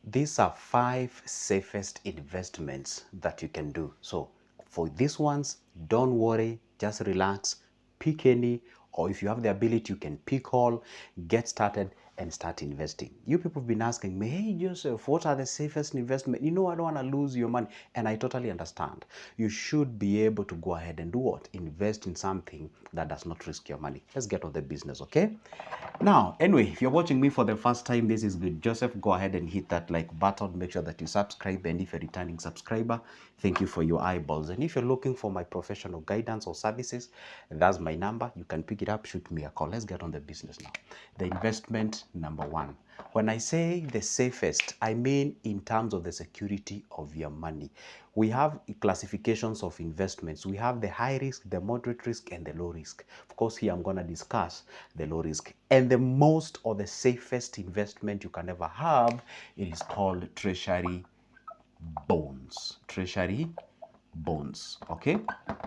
these are 5 safest investments that you can do. So for these ones, don't worry, just relax, pick any, or if you have the ability, you can pick all, get started and start investing. You people have been asking me, hey Joseph, what are the safest investment? You know, I don't want to lose your money. And I totally understand. You should be able to go ahead and do what? Invest in something that does not risk your money. Let's get on the business, okay? Now, anyway, if you're watching me for the first time, this is good. Joseph, go ahead and hit that like button. Make sure that you subscribe. And if you're a returning subscriber, thank you for your eyeballs. And if you're looking for my professional guidance or services, that's my number. You can pick it up, shoot me a call. Let's get on the business now. The investment number 1. When I say the safest, I mean in terms of the security of your money. We have classifications of investments. We have the high risk, the moderate risk, and the low risk. Of course, here I'm going to discuss the low risk. And the most or the safest investment you can ever have, it is called Treasury bonds. Treasury bonds. Okay,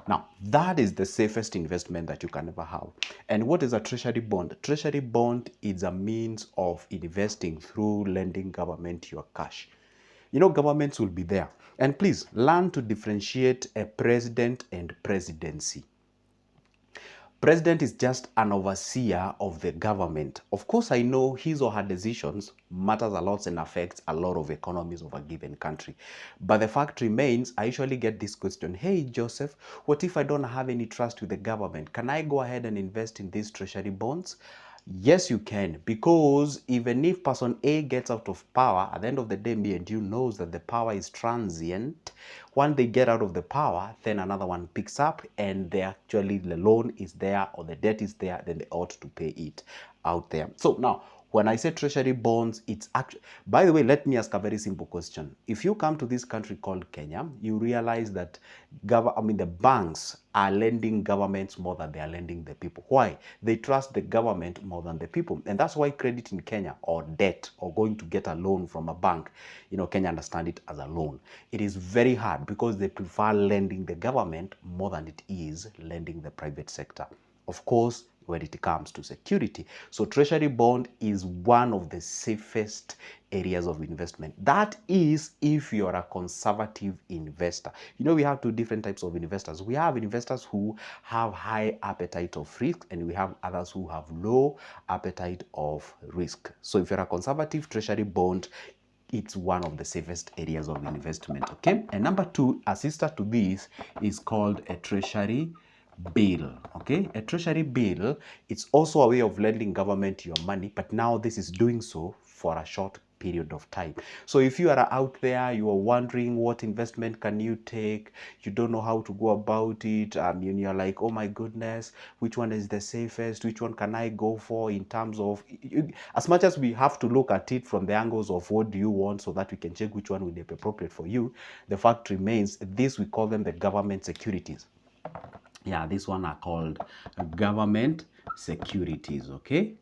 now that is the safest investment that you can ever have. And what is a treasury bond? Treasury bond is a means of investing through lending government your cash. You know, governments will be there. And please learn to differentiate a president and presidency. President is just an overseer of the government. Of course, I know his or her decisions matters a lot and affects a lot of economies of a given country. But the fact remains, I usually get this question, hey, Joseph, what if I don't have any trust with the government? Can I go ahead and invest in these treasury bonds? Yes, you can, because even if person A gets out of power, at the end of the day, me and you knows that the power is transient. When they get out of the power, then another one picks up and they actually, the loan is there or the debt is there, then they ought to pay it out there. So now, when I say treasury bonds, it's actually, by the way, let me ask a very simple question. If you come to this country called Kenya, you realize that the banks are lending governments more than they are lending the people. Why? They trust the government more than the people. And that's why credit in Kenya, or debt, or going to get a loan from a bank, you know, Kenya understand it as a loan. It is very hard because they prefer lending the government more than it is lending the private sector. Of course, when it comes to security. So treasury bond is one of the safest areas of investment. That is if you're a conservative investor. You know, we have 2 different types of investors. We have investors who have high appetite of risk, and we have others who have low appetite of risk. So if you're a conservative, treasury bond, it's one of the safest areas of investment. Okay, and number 2, a sister to this, is called a treasury bill. Okay, a treasury bill, it's also a way of lending government your money, but now this is doing so for a short period of time. So if you are out there, you are wondering what investment can you take, you don't know how to go about it, and you're like, oh my goodness, which one is the safest, which one can I go for, in terms of, as much as we have to look at it from the angles of what do you want so that we can check which one will be appropriate for you, the fact remains, this, we call them the government securities. Yeah, this one are called government securities. Okay,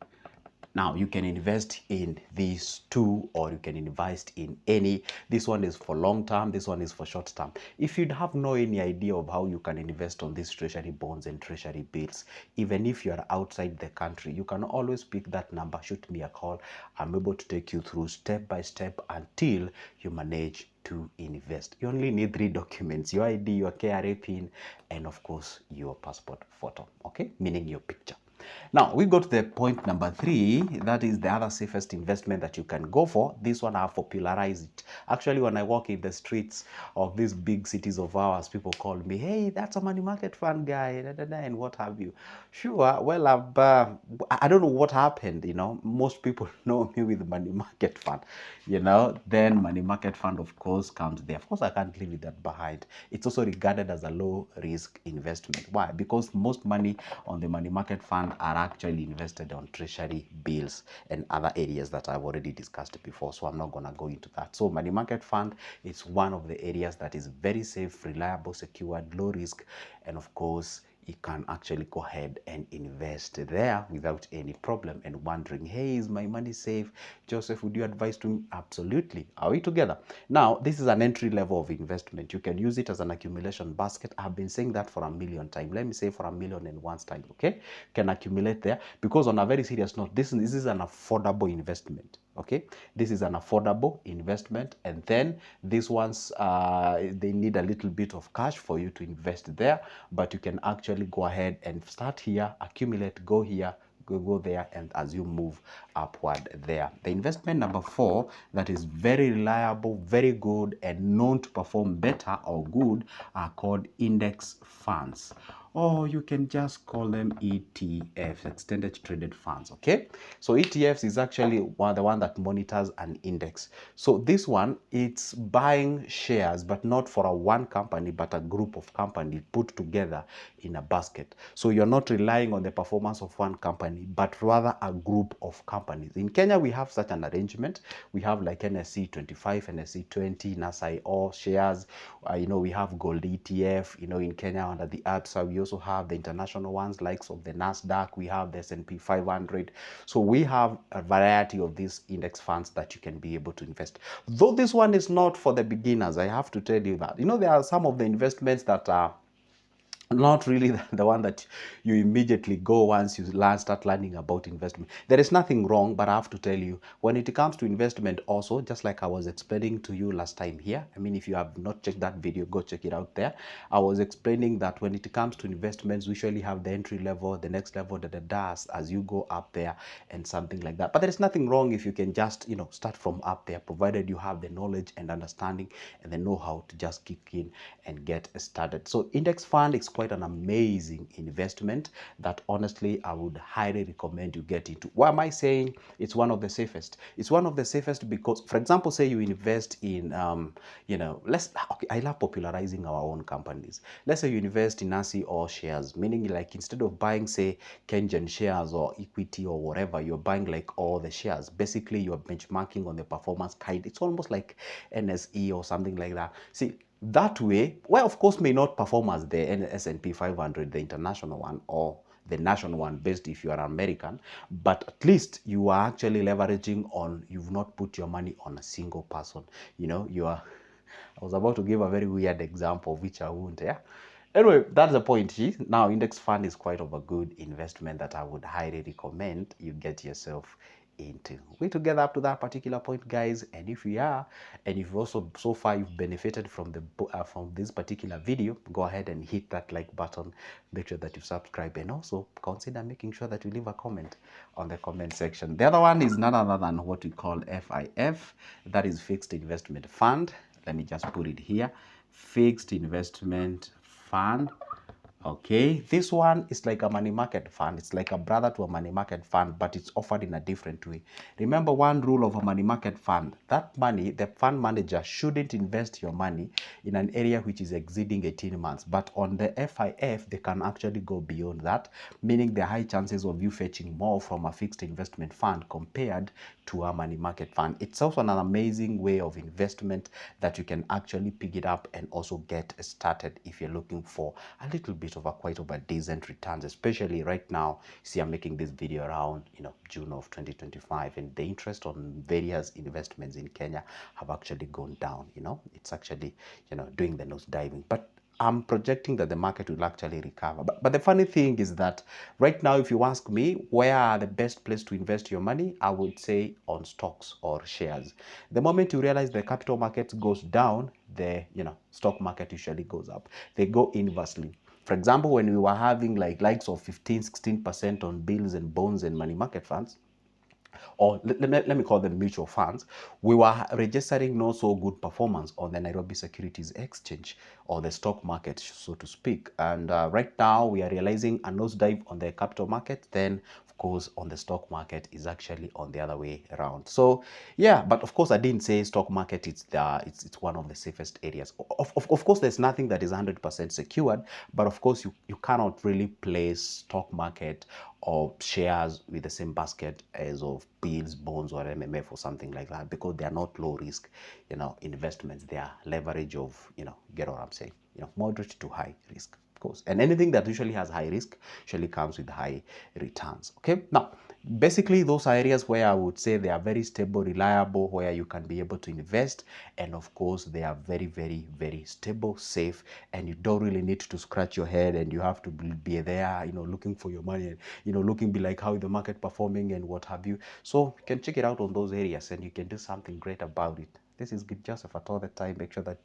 now you can invest in these 2, or you can invest in any. This one is for long term, this one is for short term. If you have no any idea of how you can invest on these treasury bonds and treasury bills, even if you are outside the country, you can always pick that number, shoot me a call. I'm able to take you through step by step until you manage to invest. You only need 3 documents: your ID, your KRA pin, and of course your passport photo. Okay, meaning your picture. Now we go to the point number 3. That is the other safest investment that you can go for. This one, I have popularized it. Actually, when I walk in the streets of these big cities of ours, people call me, hey, that's a money market fund guy, and what have you. Sure, well, I don't know what happened, you know. Most people know me with money market fund, you know. Then money market fund, of course, comes there. Of course, I can't leave that behind. It's also regarded as a low risk investment. Why? Because most money on the money market fund are actually invested on treasury bills and other areas that I've already discussed before, so I'm not going to go into that. So money market fund is one of the areas that is very safe, reliable, secured, low risk, and of course you can actually go ahead and invest there without any problem. And wondering, hey, is my money safe? Joseph, would you advise to me? Absolutely. Are we together? Now, this is an entry level of investment. You can use it as an accumulation basket. I've been saying that for a million times. Let me say for 1,000,001 times, okay? Can accumulate there, because on a very serious note, this is an affordable investment. Okay, this is an affordable investment, and then these ones they need a little bit of cash for you to invest there, but you can actually go ahead and start here, accumulate, go here, go there, and as you move upward there. The investment number 4 that is very reliable, very good, and known to perform better or good are called index funds, or you can just call them ETFs, extended traded funds. Okay, so ETFs is actually the one that monitors an index. So this one, it's buying shares, but not for a one company, but a group of companies put together in a basket. So you're not relying on the performance of one company, but rather a group of companies. In Kenya, we have such an arrangement. We have like NSE 25, NSE 20, NASI all shares. We have gold ETF, in Kenya under the ABSA. We also have the international ones, likes of the NASDAQ. We have the S&P 500. So we have a variety of these index funds that you can be able to invest. Though this one is not for the beginners, I have to tell you that. There are some of the investments that are not really the one that you immediately go once you start learning about investment. There is nothing wrong, but I have to tell you, when it comes to investment also, just like I was explaining to you last time here, I mean, if you have not checked that video, go check it out there. I was explaining that when it comes to investments, we usually have the entry level, the next level, the does as you go up there and something like that. But there is nothing wrong if you can just, start from up there, provided you have the knowledge and understanding and the know-how to just kick in and get started. So index fund is quite an amazing investment that honestly I would highly recommend you get into. Why am I saying it's one of the safest? It's one of the safest because, for example, say you invest in I love popularizing our own companies. Let's say you invest in ASI or shares, meaning like instead of buying say Kengen shares or equity or whatever, you're buying like all the shares. Basically you're benchmarking on the performance kind. It's almost like NSE or something like that. See, that way, well, of course, may not perform as the S&P 500, the international one, or the national one based if you are American, but at least you are actually leveraging on, you've not put your money on a single person. I was about to give a very weird example, which I won't, yeah? Anyway, that's the point. Now, index fund is quite of a good investment that I would highly recommend you get yourself into. We together up to that particular point, guys, and if we are, and if also so far you've benefited from from this particular video, go ahead and hit that like button. Make sure that you subscribe, and also consider making sure that you leave a comment on the comment section. The other one is none other than what we call FIF, that is fixed investment fund. Let me just put it here, fixed investment fund. Okay, this one is like a money market fund. It's like a brother to a money market fund, but it's offered in a different way. Remember one rule of a money market fund: that money, the fund manager shouldn't invest your money in an area which is exceeding 18 months. But on the FIF, they can actually go beyond that, meaning there are high chances of you fetching more from a fixed investment fund compared to a money market fund. It's also an amazing way of investment that you can actually pick it up and also get started if you're looking for a little bit of a quite of a decent returns, especially right now. See, I'm making this video around June of 2025, and the interest on various investments in Kenya have actually gone down. It's actually doing the nose diving, but I'm projecting that the market will actually recover. But the funny thing is that right now, if you ask me where are the best place to invest your money, I would say on stocks or shares. The moment you realize the capital market goes down, the stock market usually goes up. They go inversely. For example, when we were having likes of 15-16% on bills and bonds and money market funds, or let me call them mutual funds, we were registering no so good performance on the Nairobi Securities Exchange or the stock market, so to speak. And right now we are realizing a nosedive on the capital market, then of course on the stock market is actually on the other way around. So yeah, but of course I didn't say stock market it's one of the safest areas. Of course there's nothing that is 100% secured, but of course you cannot really place stock market or shares with the same basket as of bills, bonds, or MMF or something like that, because they are not low risk, investments. They are leverage of, get what I'm saying, moderate to high risk. of course. And anything that usually has high risk usually comes with high returns. Okay, now basically those are areas where I would say they are very stable, reliable, where you can be able to invest. And of course they are very, very, very stable, safe, and you don't really need to scratch your head and you have to be there, you know, looking for your money and, you know, looking be like how is the market performing and what have you. So you can check it out on those areas and you can do something great about it. This is Good Joseph at all the time. Make sure that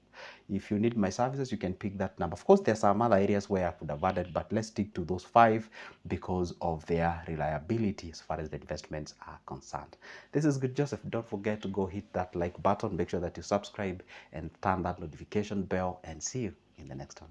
if you need my services, you can pick that number. Of course, there's some other areas where I could have added, but let's stick to those 5 because of their reliability as far as the investments are concerned. This is Good Joseph. Don't forget to go hit that like button. Make sure that you subscribe and turn that notification bell, and see you in the next one.